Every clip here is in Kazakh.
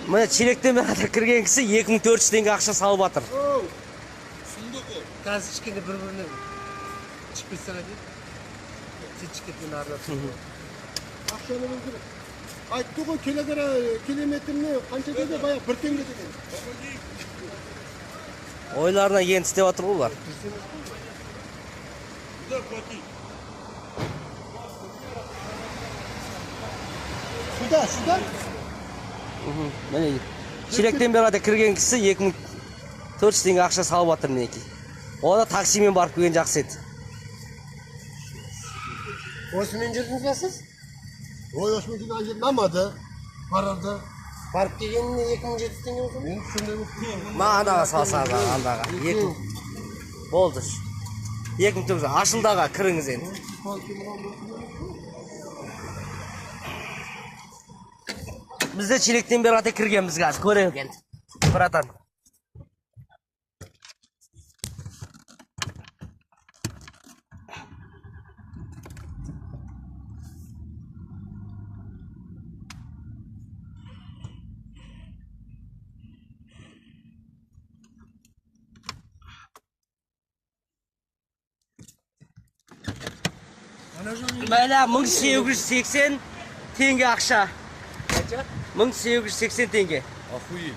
Мына челектен бері кірген кісі 2400 теңге ақша салып жатыр. Сұмдық ол. Қазір ішкенде бір-біріне ішіп кетсең дейді. Сен кеткен арнасы. Ақшаны білдіріп. Айтты ғой километріне қанша деді баяғы 1 теңге деген. Ойларына ен істеп жатыр ғой олар. Сюда? Міне челектен бері кірген кісі 2400 теңге ақша салып жатыр мінекей. Ода таксимен барып келген жақсы еді. Осымен жүрдіңіз бе сіз? Ой, осымен жүрген жер намады. Барады. Барып келгеніне 2700 теңге болса ма? Ма андаға салсаңыз, андаға. Болды. 2900 ашылдаға кіріңіз енді. Бізде челектен бері кірген бізге қазір көрейік енді. Братан. Мәлі 1880 теңге ақша. 1880 теңге. Ахуел.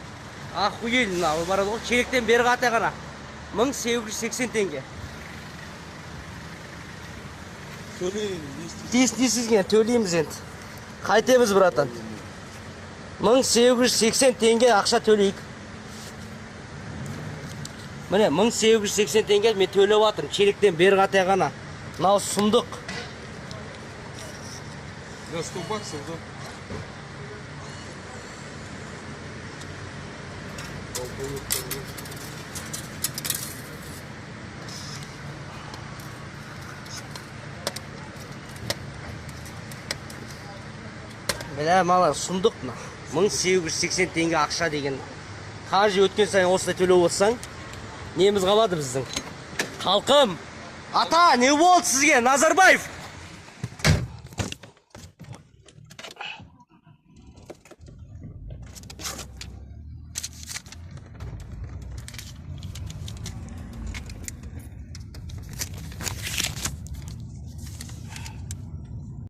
Ахуел, мынау барады ғой. Челектен бері ғана. 1880 теңге. Тиістейсізген, төлейміз енді. Қайтеміз, братан. 1880 теңге ақша төлейік. Міне, 1880 теңге мен төлеп атырмын. Челектен бері ғана. Мынау сұмдық. За 100 баксов, да? Бля, мала, сұмдық мына. 1880 теңге ақша деген. Қажы өткен сайын осылай төлеп отырсаң, неміз қалады біздің. Халқым, ата, не болды сізге, Назарбаев?